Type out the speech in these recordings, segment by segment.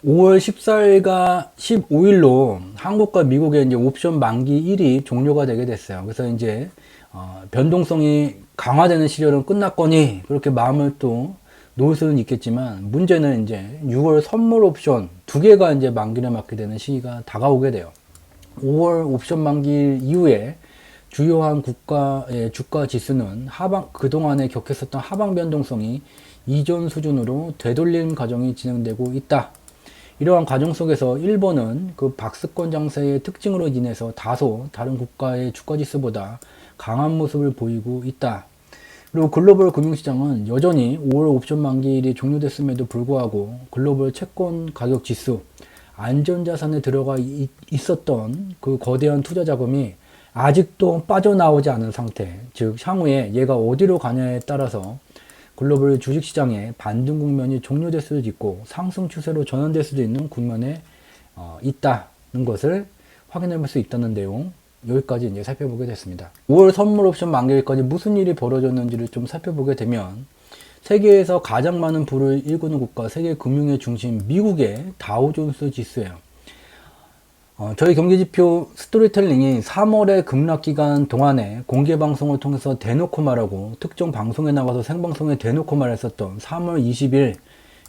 5월 14일과 15일로 한국과 미국의 이제 옵션 만기 일이 종료가 되게 됐어요. 그래서 이제 변동성이 강화되는 시절은 끝났거니 그렇게 마음을 또 놓을 수는 있겠지만, 문제는 이제 6월 선물 옵션 두 개가 이제 만기를 맞게 되는 시기가 다가오게 돼요. 5월 옵션 만기 이후에 주요한 국가의 주가 지수는 그동안에 겪었었던 하방 변동성이 이전 수준으로 되돌림 과정이 진행되고 있다. 이러한 과정 속에서 일본은 그 박스권 장세의 특징으로 인해서 다소 다른 국가의 주가 지수보다 강한 모습을 보이고 있다. 그리고 글로벌 금융시장은 여전히 5월 옵션 만기일이 종료됐음에도 불구하고 글로벌 채권 가격 지수, 안전자산에 들어가 있었던 그 거대한 투자 자금이 아직도 빠져나오지 않은 상태, 즉 향후에 얘가 어디로 가냐에 따라서 글로벌 주식시장의 반등 국면이 종료될 수도 있고 상승 추세로 전환될 수도 있는 국면에 있다는 것을 확인해 볼 수 있다는 내용, 여기까지 이제 살펴보게 됐습니다. 5월 선물 옵션 만기일까지 무슨 일이 벌어졌는지를 좀 살펴보게 되면, 세계에서 가장 많은 부를 일구는 국가, 세계 금융의 중심 미국의 다우존스 지수예요. 저희 경제지표 스토리텔링이 3월의 급락기간 동안에 공개방송을 통해서 대놓고 말하고 특정 방송에 나가서 생방송에 대놓고 말했었던 3월 20일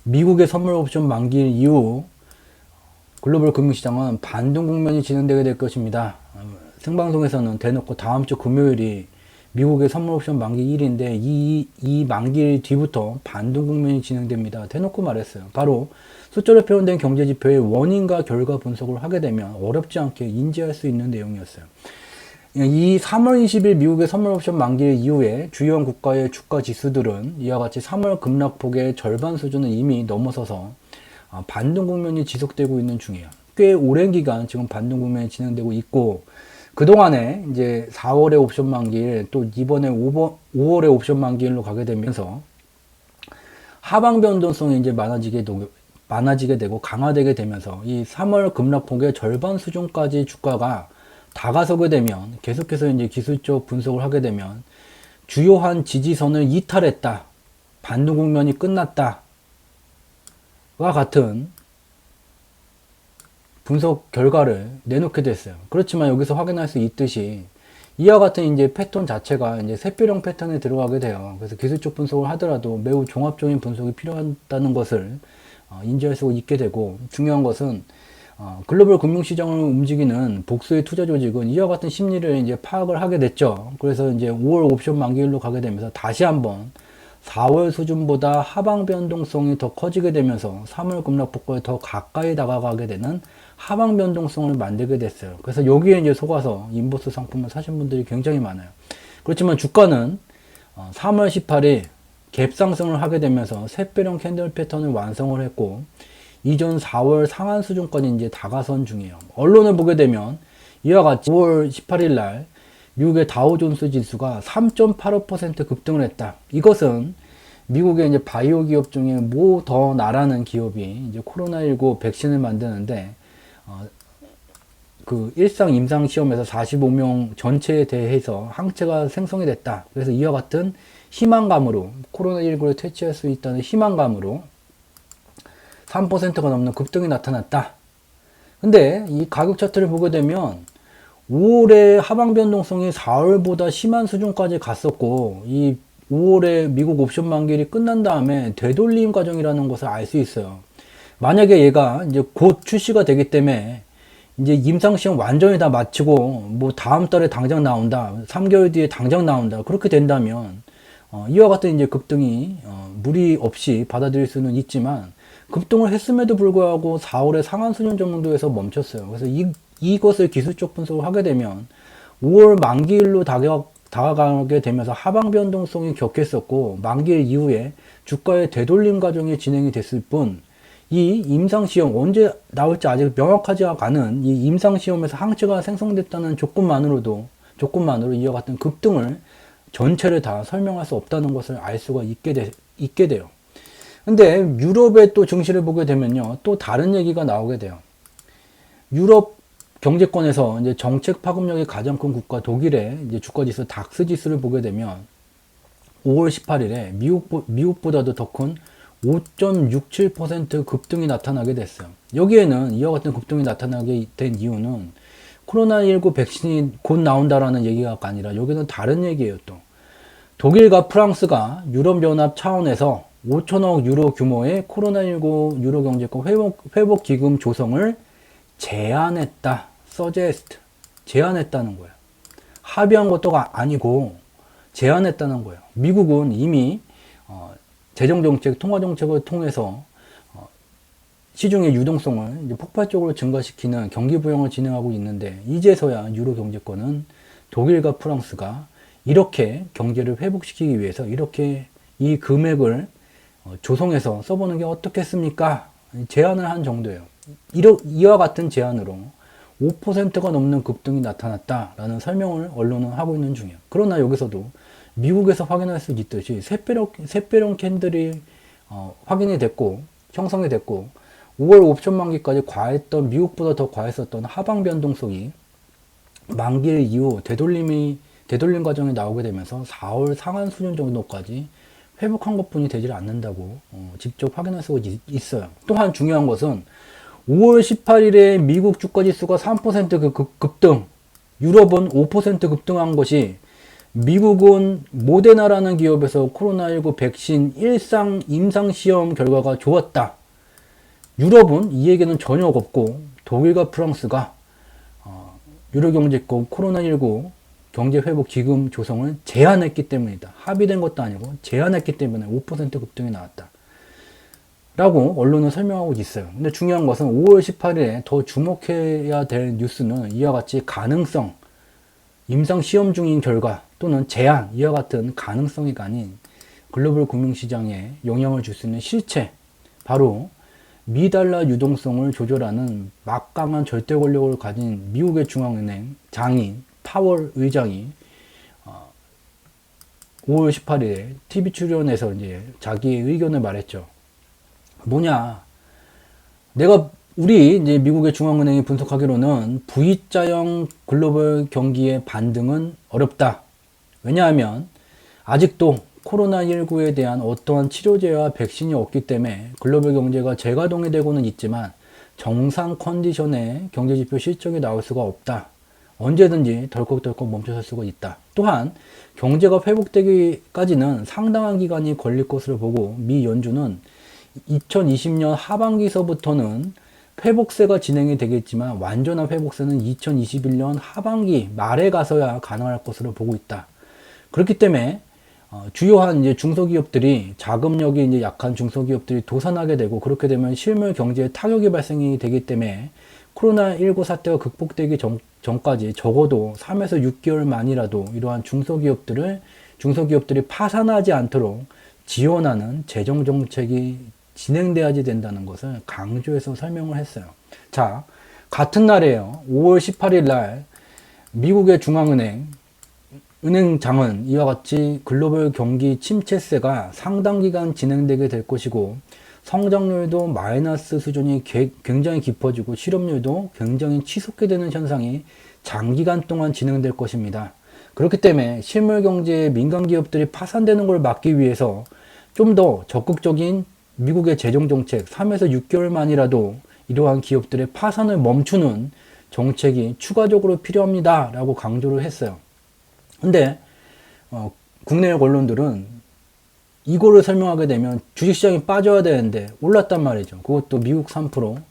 미국의 선물 옵션 만기일 이후 글로벌 금융시장은 반등 국면이 진행되게 될 것입니다. 생방송에서는 대놓고 다음 주 금요일이 미국의 선물 옵션 만기일인데 이 만기일 뒤부터 반등 국면이 진행됩니다. 대놓고 말했어요. 바로 숫자로 표현된 경제지표의 원인과 결과 분석을 하게 되면 어렵지 않게 인지할 수 있는 내용이었어요. 이 3월 20일 미국의 선물 옵션 만기일 이후에 주요한 국가의 주가 지수들은 이와 같이 3월 급락폭의 절반 수준을 이미 넘어서서 반등 국면이 지속되고 있는 중이에요. 꽤 오랜 기간 지금 반등 국면이 진행되고 있고, 그동안에 이제 4월의 옵션 만기일, 또 이번에 5월의 옵션 만기일로 가게 되면서 하방 변동성이 이제 많아지게 되고 강화되게 되면서 이 3월 급락폭의 절반 수준까지 주가가 다가서게 되면, 계속해서 이제 기술적 분석을 하게 되면 주요한 지지선을 이탈했다, 반등 국면이 끝났다와 같은 분석 결과를 내놓게 됐어요. 그렇지만 여기서 확인할 수 있듯이 이와 같은 이제 패턴 자체가 이제 샛별형 패턴에 들어가게 돼요. 그래서 기술적 분석을 하더라도 매우 종합적인 분석이 필요하다는 것을 인지할 수 있게 되고, 중요한 것은 글로벌 금융시장을 움직이는 복수의 투자 조직은 이와 같은 심리를 이제 파악을 하게 됐죠. 그래서 이제 5월 옵션 만기일로 가게 되면서 다시 한번 4월 수준보다 하방 변동성이 더 커지게 되면서 3월 급락폭과에 더 가까이 다가가게 되는 하방 변동성을 만들게 됐어요. 그래서 여기에 이제 속아서 인버스 상품을 사신 분들이 굉장히 많아요. 그렇지만 주가는 3월 18일 갭 상승을 하게 되면서 샛별형 캔들 패턴을 완성을 했고, 이전 4월 상한 수준까지 이제 다가선 중이에요. 언론을 보게 되면 이와 같이 5월 18일 날 미국의 다우존스 지수가 3.85% 급등을 했다. 이것은 미국의 이제 바이오 기업 중에 모더나라는 기업이 이제 코로나19 백신을 만드는데 그 일상 임상 시험에서 45명 전체에 대해서 항체가 생성이 됐다. 그래서 이와 같은 희망감으로 코로나19를 퇴치할 수 있다는 희망감으로 3%가 넘는 급등이 나타났다. 근데 이 가격 차트를 보게 되면 5월의 하방 변동성이 4월보다 심한 수준까지 갔었고, 이 5월에 미국 옵션 만기일이 끝난 다음에 되돌림 과정이라는 것을 알 수 있어요. 만약에 얘가 이제 곧 출시가 되기 때문에 이제 임상시험 완전히 다 마치고 뭐 다음 달에 당장 나온다, 3개월 뒤에 당장 나온다, 그렇게 된다면 이와 같은 이제 급등이 무리 없이 받아들일 수는 있지만, 급등을 했음에도 불구하고 4월의 상한 수준 정도에서 멈췄어요. 그래서 이것을 기술적 분석을 하게 되면 5월 만기일로 다가가게 되면서 하방 변동성이 격했었고, 만기일 이후에 주가의 되돌림 과정이 진행이 됐을 뿐, 이 임상시험 언제 나올지 아직 명확하지 않은 이 임상시험에서 항체가 생성됐다는 조건만으로 이와 같은 급등을 전체를 다 설명할 수 없다는 것을 알 수가 있게 돼요. 근데 유럽의 또 증시를 보게 되면요, 또 다른 얘기가 나오게 돼요. 유럽 경제권에서 이제 정책 파급력이 가장 큰 국가 독일의 이제 주가지수 닥스 지수를 보게 되면 5월 18일에 미국보다도 더 큰 5.67% 급등이 나타나게 됐어요. 여기에는 이와 같은 급등이 나타나게 된 이유는 코로나19 백신이 곧 나온다라는 얘기가 아니라 여기는 다른 얘기예요. 또 독일과 프랑스가 유럽연합 차원에서 5천억 유로 규모의 코로나19 유로 경제권 회복 기금 조성을 제안했다. suggest. 제안했다는 거예요. 합의한 것도 아니고 제안했다는 거예요. 미국은 이미 재정정책, 통화정책을 통해서 시중의 유동성을 이제 폭발적으로 증가시키는 경기부양을 진행하고 있는데 이제서야 유로 경제권은 독일과 프랑스가 이렇게 경제를 회복시키기 위해서 이렇게 이 금액을 조성해서 써보는 게 어떻겠습니까? 제안을 한 정도예요. 이와 같은 제안으로 5%가 넘는 급등이 나타났다라는 설명을 언론은 하고 있는 중이에요. 그러나 여기서도 미국에서 확인할 수 있듯이 샛별형 캔들이 확인이 됐고 형성이 됐고 5월 옵션 만기까지 과했던 미국보다 더 과했었던 하방 변동성이 만기일 이후 되돌림 과정이 나오게 되면서 4월 상한 수준 정도까지 회복한 것뿐이 되질 않는다고 직접 확인할 수가 있어요. 또한 중요한 것은 5월 18일에 미국 주가지수가 3% 급등, 유럽은 5% 급등한 것이 미국은 모데나라는 기업에서 코로나19 백신 임상시험 결과가 좋았다. 유럽은 이 얘기는 전혀 없고 독일과 프랑스가 유로경제권 코로나19 경제회복 기금 조성을 제안했기 때문이다. 합의된 것도 아니고 제안했기 때문에 5% 급등이 나왔다. 라고 언론은 설명하고 있어요. 근데 중요한 것은 5월 18일에 더 주목해야 될 뉴스는 이와 같이 가능성, 임상시험 중인 결과 또는 제안, 이와 같은 가능성이 아닌 글로벌 금융시장에 영향을 줄 수 있는 실체, 바로 미달러 유동성을 조절하는 막강한 절대 권력을 가진 미국의 중앙은행 장인 파월 의장이 5월 18일에 TV 출연해서 이제 자기의 의견을 말했죠. 뭐냐? 우리 이제 미국의 중앙은행이 분석하기로는 V자형 글로벌 경기의 반등은 어렵다. 왜냐하면 아직도 코로나19에 대한 어떠한 치료제와 백신이 없기 때문에 글로벌 경제가 재가동이 되고는 있지만 정상 컨디션의 경제지표 실적이 나올 수가 없다. 언제든지 덜컥덜컥 멈춰설 수가 있다. 또한 경제가 회복되기까지는 상당한 기간이 걸릴 것으로 보고 미 연준은 2020년 하반기서부터는 회복세가 진행이 되겠지만 완전한 회복세는 2021년 하반기 말에 가서야 가능할 것으로 보고 있다. 그렇기 때문에 주요한 이제 중소기업들이 자금력이 이제 약한 중소기업들이 도산하게 되고 그렇게 되면 실물 경제에 타격이 발생이 되기 때문에 코로나19 사태가 극복되기 전까지 적어도 3에서 6개월 만이라도 이러한 중소기업들이 파산하지 않도록 지원하는 재정 정책이 진행돼야지 된다는 것을 강조해서 설명을 했어요. 자, 같은 날이에요. 5월 18일 날 미국의 중앙은행 은행장은 이와 같이 글로벌 경기 침체세가 상당 기간 진행되게 될 것이고 성장률도 마이너스 수준이 굉장히 깊어지고 실업률도 굉장히 치솟게 되는 현상이 장기간 동안 진행될 것입니다. 그렇기 때문에 실물 경제의 민간 기업들이 파산되는 걸 막기 위해서 좀 더 적극적인 미국의 재정 정책 3에서 6개월만이라도 이러한 기업들의 파산을 멈추는 정책이 추가적으로 필요합니다. 라고 강조를 했어요. 근데 국내 언론들은 이거를 설명하게 되면 주식시장이 빠져야 되는데 올랐단 말이죠. 그것도 미국 3%,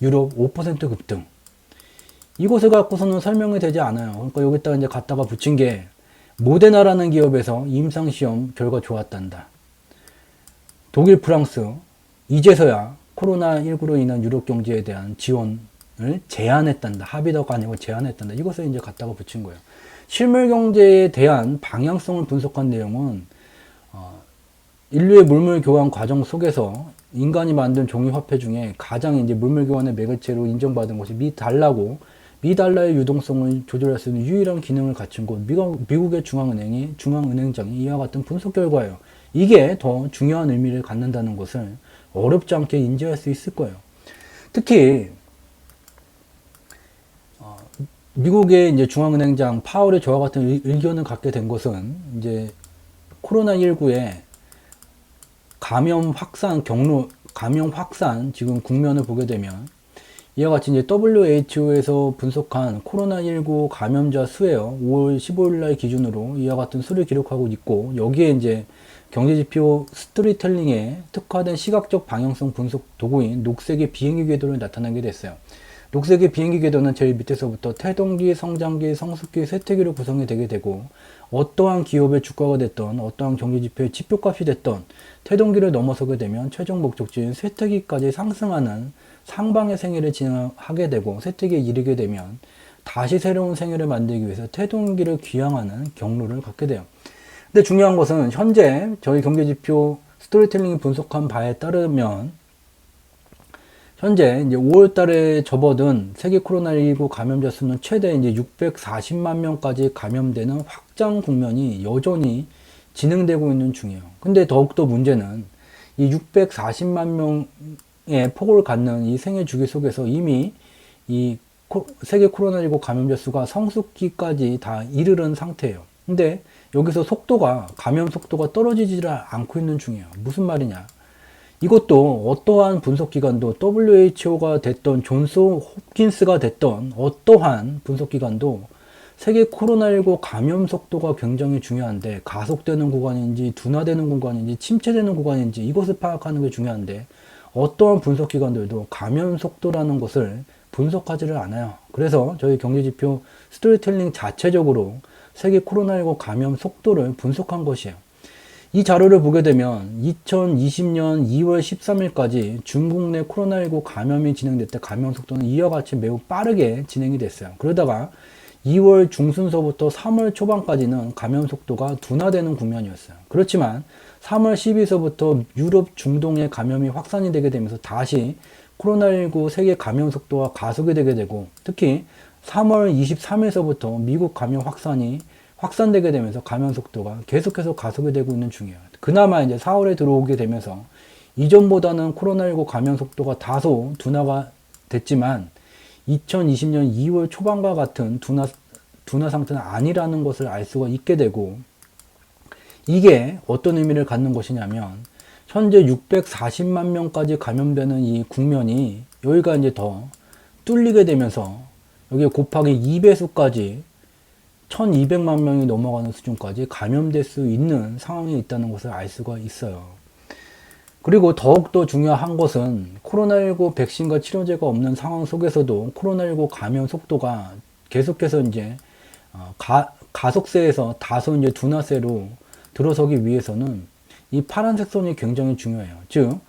유럽 5% 급등. 이것을 갖고서는 설명이 되지 않아요. 그러니까 여기다가 이제 갖다가 붙인 게 모데나라는 기업에서 임상시험 결과 좋았단다. 독일, 프랑스 이제서야 코로나19로 인한 유럽 경제에 대한 지원을 제안했단다. 합의도가 아니고 제안했단다. 이것을 이제 갖다가 붙인 거예요. 실물 경제에 대한 방향성을 분석한 내용은 인류의 물물 교환 과정 속에서 인간이 만든 종이 화폐 중에 가장 이제 물물 교환의 매개체로 인정받은 것이 미달러고 미달러의 유동성을 조절할 수 있는 유일한 기능을 갖춘 곳 미국의 중앙은행장이 이와 같은 분석 결과예요. 이게 더 중요한 의미를 갖는다는 것을 어렵지 않게 인지할 수 있을 거예요. 특히 미국의 이제 중앙은행장 파월이 저와 같은 의견을 갖게 된 것은 이제 코로나19의 감염 확산 경로, 감염 확산 지금 국면을 보게 되면 이와 같이 이제 WHO에서 분석한 코로나19 감염자 수예요. 5월 15일 날 기준으로 이와 같은 수를 기록하고 있고, 여기에 이제 경제지표 스토리텔링에 특화된 시각적 방향성 분석 도구인 녹색의 비행기 궤도를 나타나게 됐어요. 녹색의 비행기 궤도는 제일 밑에서부터 태동기, 성장기, 성숙기, 쇠퇴기로 구성이 되게 되고, 어떠한 기업의 주가가 됐던, 어떠한 경제지표의 지표값이 됐던 태동기를 넘어서게 되면 최종 목적지인 쇠퇴기까지 상승하는 상방의 생애를 진행하게 되고, 쇠퇴기에 이르게 되면 다시 새로운 생애를 만들기 위해서 태동기를 귀향하는 경로를 갖게 돼요. 근데 중요한 것은 현재 저희 경제지표 스토리텔링이 분석한 바에 따르면 현재 이제 5월 달에 접어든 세계 코로나19 감염자 수는 최대 이제 640만 명까지 감염되는 확장 국면이 여전히 진행되고 있는 중이에요. 근데 더욱더 문제는 이 640만 명의 폭을 갖는 이 생애 주기 속에서 이미 이 세계 코로나19 감염자 수가 성숙기까지 다 이르른 상태예요. 근데 여기서 감염 속도가 떨어지지를 않고 있는 중이에요. 무슨 말이냐? 이것도 어떠한 분석기관도 WHO가 됐던 존스 홉킨스가 됐던 어떠한 분석기관도 세계 코로나19 감염 속도가 굉장히 중요한데, 가속되는 구간인지 둔화되는 구간인지 침체되는 구간인지 이것을 파악하는 게 중요한데, 어떠한 분석기관들도 감염 속도라는 것을 분석하지를 않아요. 그래서 저희 경제지표 스토리텔링 자체적으로 세계 코로나19 감염 속도를 분석한 것이에요. 이 자료를 보게 되면 2020년 2월 13일까지 중국 내 코로나19 감염이 진행될 때 감염 속도는 이와 같이 매우 빠르게 진행이 됐어요. 그러다가 2월 중순서부터 3월 초반까지는 감염 속도가 둔화되는 국면이었어요. 그렇지만 3월 10일서부터 유럽 중동의 감염이 확산이 되게 되면서 다시 코로나19 세계 감염 속도가 가속이 되게 되고, 특히 3월 23일서부터 미국 감염 확산되게 되면서 감염 속도가 계속해서 가속이 되고 있는 중이에요. 그나마 이제 4월에 들어오게 되면서 이전보다는 코로나19 감염 속도가 다소 둔화가 됐지만 2020년 2월 초반과 같은 둔화 상태는 아니라는 것을 알 수가 있게 되고, 이게 어떤 의미를 갖는 것이냐면 현재 640만 명까지 감염되는 이 국면이 여기가 이제 더 뚫리게 되면서 여기에 곱하기 2배수까지 1200만 명이 넘어가는 수준까지 감염될 수 있는 상황에 있다는 것을 알 수가 있어요. 그리고 더욱더 중요한 것은 코로나19 백신과 치료제가 없는 상황 속에서도 코로나19 감염 속도가 계속해서 이제 가속세에서 다소 이제 둔화세로 들어서기 위해서는 이 파란색 선이 굉장히 중요해요. 즉,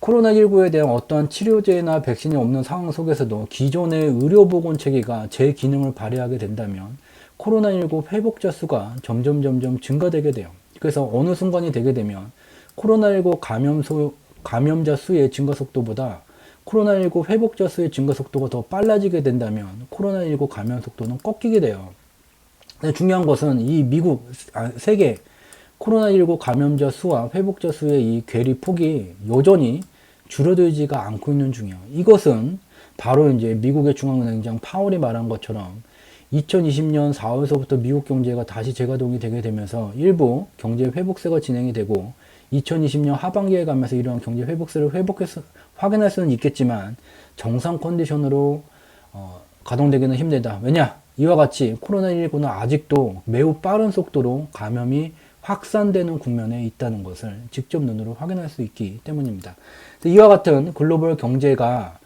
코로나19에 대한 어떠한 치료제나 백신이 없는 상황 속에서도 기존의 의료보건 체계가 제 기능을 발휘하게 된다면 코로나19 회복자 수가 점점 증가되게 돼요. 그래서 어느 순간이 되게 되면 코로나19 감염자 수의 증가 속도보다 코로나19 회복자 수의 증가 속도가 더 빨라지게 된다면 코로나19 감염 속도는 꺾이게 돼요. 근데 중요한 것은 이 세계 코로나19 감염자 수와 회복자 수의 이 괴리 폭이 여전히 줄어들지가 않고 있는 중이에요. 이것은 바로 이제 미국의 중앙은행장 파월이 말한 것처럼 2020년 4월서부터 미국 경제가 다시 재가동이 되게 되면서 일부 경제 회복세가 진행이 되고 2020년 하반기에 가면서 이러한 경제 회복세를 확인할 수는 있겠지만 정상 컨디션으로 가동되기는 힘들다. 왜냐? 이와 같이 코로나19는 아직도 매우 빠른 속도로 감염이 확산되는 국면에 있다는 것을 직접 눈으로 확인할 수 있기 때문입니다. 이와 같은 글로벌 경제가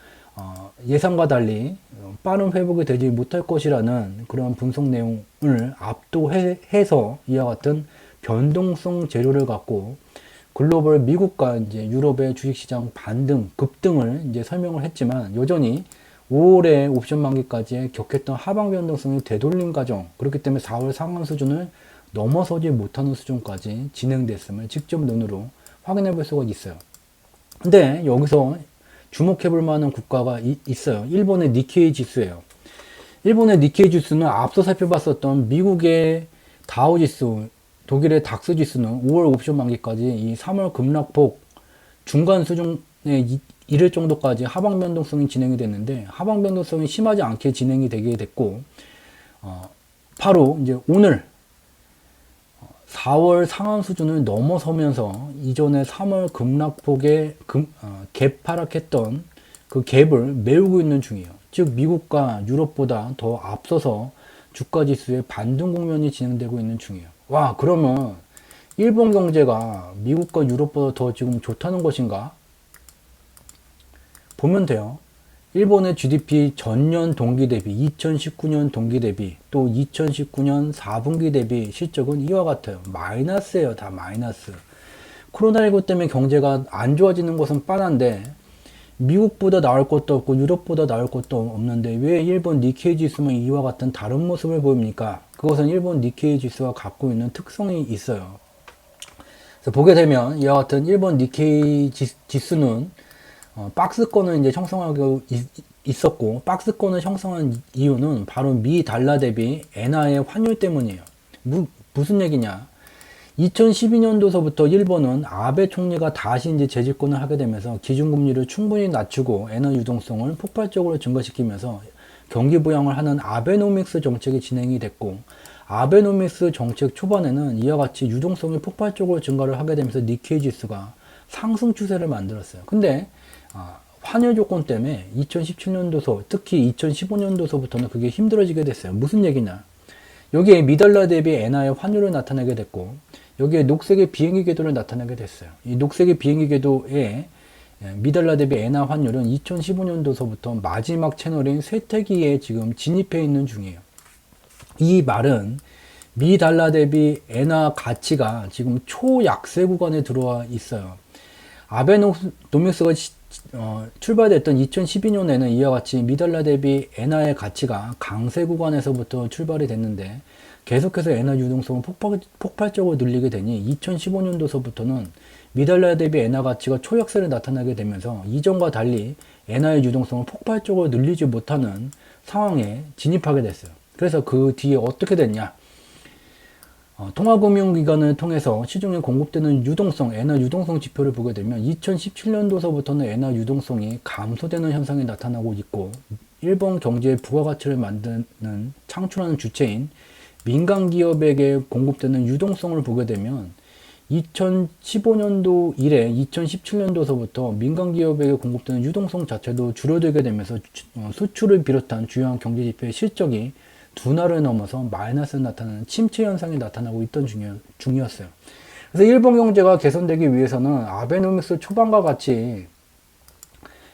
예상과 달리 빠른 회복이 되지 못할 것이라는 그런 분석 내용을 압도해서 이와 같은 변동성 재료를 갖고 글로벌 미국과 이제 유럽의 주식시장 반등, 급등을 이제 설명을 했지만 여전히 5월에 옵션 만기까지 격했던 하방 변동성이 되돌림 과정, 그렇기 때문에 4월 상한 수준을 넘어서지 못하는 수준까지 진행됐음을 직접 눈으로 확인해 볼 수가 있어요. 근데 여기서 주목해 볼 만한 국가가 있어요. 일본의 니케이 지수예요. 일본의 니케이 지수는 앞서 살펴봤었던 미국의 다우 지수, 독일의 닥스 지수는 5월 옵션 만기까지 이 3월 급락폭 중간 수준에 이를 정도까지 하방 변동성이 진행이 됐는데 하방 변동성이 심하지 않게 진행이 되게 됐고 바로 이제 오늘 4월 상한 수준을 넘어서면서 이전에 3월 급락폭에 갭 하락했던 그 갭을 메우고 있는 중이에요. 즉 미국과 유럽보다 더 앞서서 주가 지수의 반등 국면이 진행되고 있는 중이에요. 와, 그러면 일본 경제가 미국과 유럽보다 더 지금 좋다는 것인가? 보면 돼요. 일본의 GDP 전년 동기 대비, 2019년 동기 대비, 또 2019년 4분기 대비 실적은 이와 같아요. 마이너스예요. 다 마이너스. 코로나19 때문에 경제가 안 좋아지는 것은 뻔한데 미국보다 나을 것도 없고 유럽보다 나을 것도 없는데 왜 일본 니케이 지수만 이와 같은 다른 모습을 보입니까? 그것은 일본 니케이 지수가 갖고 있는 특성이 있어요. 그래서 보게 되면 이와 같은 일본 니케이 지수는 박스권을 이제 형성하고 있었고, 박스권을 형성한 이유는 바로 미 달러 대비 엔화의 환율 때문이에요. 무슨 얘기냐? 2012년도서부터 일본은 아베 총리가 다시 이제 재집권을 하게 되면서 기준금리를 충분히 낮추고 엔화 유동성을 폭발적으로 증가시키면서 경기 부양을 하는 아베노믹스 정책이 진행이 됐고, 아베노믹스 정책 초반에는 이와 같이 유동성이 폭발적으로 증가를 하게 되면서 니케이 지수가 상승 추세를 만들었어요. 근데 환율 조건 때문에 2017년도서 특히 2015년도서부터는 그게 힘들어지게 됐어요. 무슨 얘기냐? 여기에 미달러 대비 엔화의 환율을 나타내게 됐고 여기에 녹색의 비행기 궤도를 나타내게 됐어요. 이 녹색의 비행기 궤도의 미달러 대비 엔화 환율은 2015년도서부터 마지막 채널인 쇠퇴기에 지금 진입해 있는 중이에요. 이 말은 미달러 대비 엔화 가치가 지금 초약세 구간에 들어와 있어요. 아베노믹스가 출발됐던 2012년에는 이와 같이 미달러 대비 엔화의 가치가 강세 구간에서부터 출발이 됐는데 계속해서 엔화 유동성을 폭발적으로 늘리게 되니 2015년도서부터는 미달러 대비 엔화 가치가 초약세를 나타나게 되면서 이전과 달리 엔화의 유동성을 폭발적으로 늘리지 못하는 상황에 진입하게 됐어요. 그래서 그 뒤에 어떻게 됐냐? 통화금융기관을 통해서 시중에 공급되는 유동성, 엔화 유동성 지표를 보게 되면 2017년도서부터는 엔화 유동성이 감소되는 현상이 나타나고 있고 일본 경제의 부가가치를 만드는 창출하는 주체인 민간 기업에게 공급되는 유동성을 보게 되면 2015년도 이래 2017년도서부터 민간 기업에게 공급되는 유동성 자체도 줄어들게 되면서 수출을 비롯한 주요한 경제 지표의 실적이 둔화를 넘어서 마이너스를 나타나는 침체 현상이 나타나고 있던 중이었어요. 그래서 일본 경제가 개선되기 위해서는 아베노믹스 초반과 같이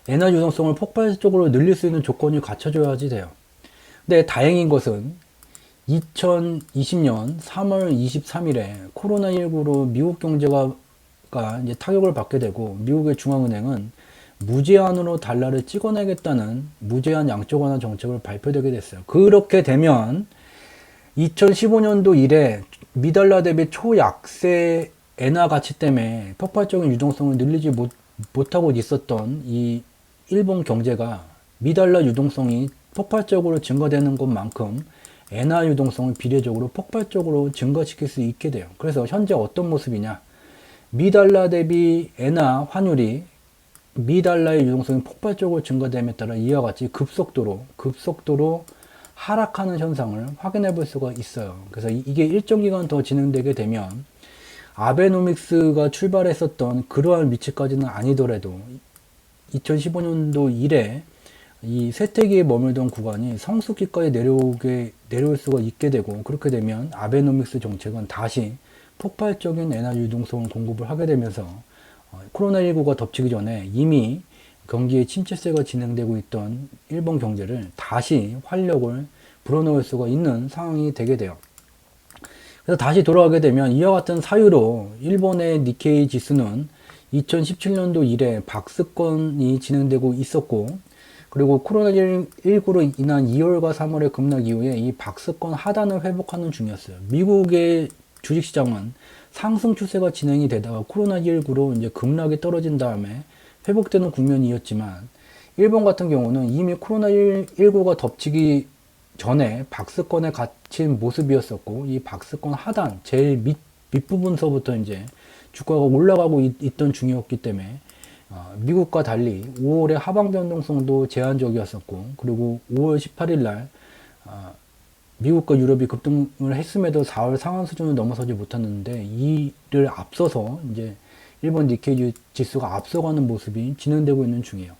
엔화 유동성을 폭발적으로 늘릴 수 있는 조건이 갖춰져야지 돼요. 근데 다행인 것은 2020년 3월 23일에 코로나19로 미국 경제가 이제 타격을 받게 되고 미국의 중앙은행은 무제한으로 달러를 찍어내겠다는 무제한 양적 완화 정책을 발표되게 됐어요. 그렇게 되면 2015년도 이래 미달러 대비 초약세 엔화 가치 때문에 폭발적인 유동성을 늘리지 못하고 있었던 이 일본 경제가 미달러 유동성이 폭발적으로 증가되는 것만큼 엔화 유동성을 비례적으로 폭발적으로 증가시킬 수 있게 돼요. 그래서 현재 어떤 모습이냐? 미달러 대비 엔화 환율이 미달러의 유동성이 폭발적으로 증가됨에 따라 이와 같이 급속도로 하락하는 현상을 확인해 볼 수가 있어요. 그래서 이게 일정 기간 더 진행되게 되면 아베노믹스가 출발했었던 그러한 위치까지는 아니더라도 2015년도 이래 이 쇠퇴기에 머물던 구간이 성숙기까지 내려올 수가 있게 되고 그렇게 되면 아베노믹스 정책은 다시 폭발적인 엔화 유동성을 공급을 하게 되면서 코로나19가 덮치기 전에 이미 경기의 침체세가 진행되고 있던 일본 경제를 다시 활력을 불어넣을 수가 있는 상황이 되게 돼요. 그래서 다시 돌아가게 되면 이와 같은 사유로 일본의 니케이 지수는 2017년도 이래 박스권이 진행되고 있었고 그리고 코로나19로 인한 2월과 3월의 급락 이후에 이 박스권 하단을 회복하는 중이었어요. 미국의 주식시장은 상승 추세가 진행이 되다가 코로나19로 이제 급락이 떨어진 다음에 회복되는 국면이었지만 일본 같은 경우는 이미 코로나19가 덮치기 전에 박스권에 갇힌 모습이었었고 이 박스권 하단 제일 밑부분서부터 이제 주가가 올라가고 있던 중이었기 때문에 미국과 달리 5월의 하방 변동성도 제한적이었었고 그리고 5월 18일 날 미국과 유럽이 급등을 했음에도 4월 상한 수준을 넘어서지 못했는데 이를 앞서서 이제 일본 니케이 지수가 앞서가는 모습이 진행되고 있는 중이에요.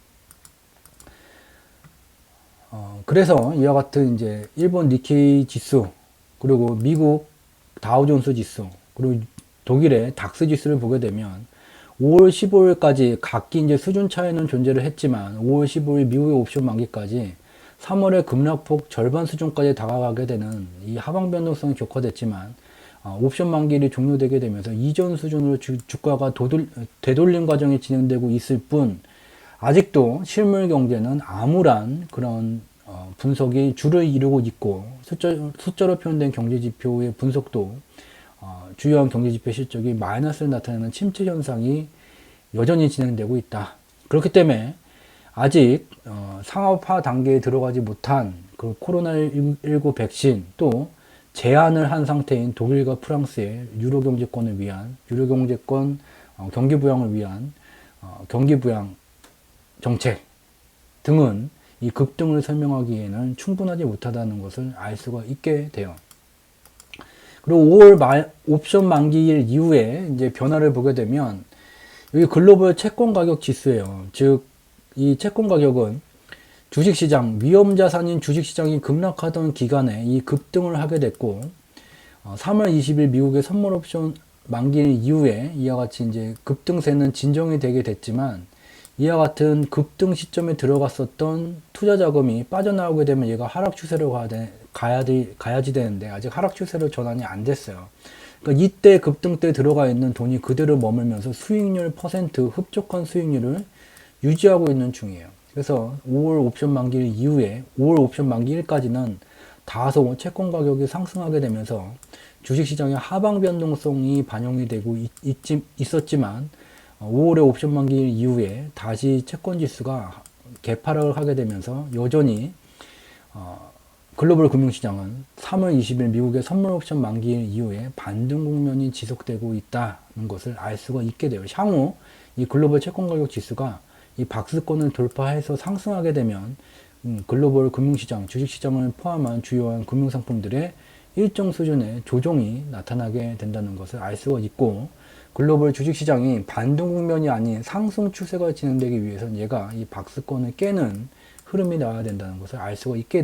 그래서 이와 같은 이제 일본 니케이 지수, 그리고 미국 다우존스 지수, 그리고 독일의 닥스 지수를 보게 되면 5월 15일까지 각기 이제 수준 차이는 존재를 했지만 5월 15일 미국의 옵션 만기까지 3월에 급락폭 절반 수준까지 다가가게 되는 이 하방 변동성이 격화됐지만 옵션 만기일이 종료되게 되면서 이전 수준으로 주가가 되돌림 과정이 진행되고 있을 뿐 아직도 실물 경제는 암울한 그런 분석이 주를 이루고 있고 숫자로 표현된 경제 지표의 분석도 주요한 경제 지표 실적이 마이너스를 나타내는 침체 현상이 여전히 진행되고 있다. 그렇기 때문에 아직 상업화 단계에 들어가지 못한 그 코로나19 백신 또 제한을 한 상태인 독일과 프랑스의 유로 경제권을 위한 유로 경제권 경기 부양을 위한 경기 부양 정책 등은 이 급등을 설명하기에는 충분하지 못하다는 것을 알 수가 있게 돼요. 그리고 5월 옵션 만기일 이후에 이제 변화를 보게 되면 여기 글로벌 채권 가격 지수예요. 즉, 이 채권 가격은 주식시장, 위험자산인 주식시장이 급락하던 기간에 이 급등을 하게 됐고, 3월 20일 미국의 선물 옵션 만기일 이후에 이와 같이 이제 급등세는 진정이 되게 됐지만, 이와 같은 급등 시점에 들어갔었던 투자 자금이 빠져나오게 되면 얘가 하락 추세로 가야지 되는데 아직 하락 추세로 전환이 안 됐어요. 그러니까 이때 급등 때 들어가 있는 돈이 그대로 머물면서 수익률 퍼센트 흡족한 수익률을 유지하고 있는 중이에요. 그래서 5월 옵션 만기일 이후에 5월 옵션 만기일까지는 다소 채권 가격이 상승하게 되면서 주식시장의 하방 변동성이 반영이 되고 있었지만 5월의 옵션 만기일 이후에 다시 채권 지수가 개파락을 하게 되면서 여전히 글로벌 금융시장은 3월 20일 미국의 선물 옵션 만기일 이후에 반등 국면이 지속되고 있다는 것을 알 수가 있게 돼요. 향후 이 글로벌 채권 가격 지수가 이 박스권을 돌파해서 상승하게 되면 글로벌 금융시장, 주식시장을 포함한 주요한 금융상품들의 일정 수준의 조정이 나타나게 된다는 것을 알 수가 있고, 글로벌 주식시장이 반등 국면이 아닌 상승 추세가 진행되기 위해서는 얘가 이 박스권을 깨는 흐름이 나와야 된다는 것을 알 수가 있게 됩니다.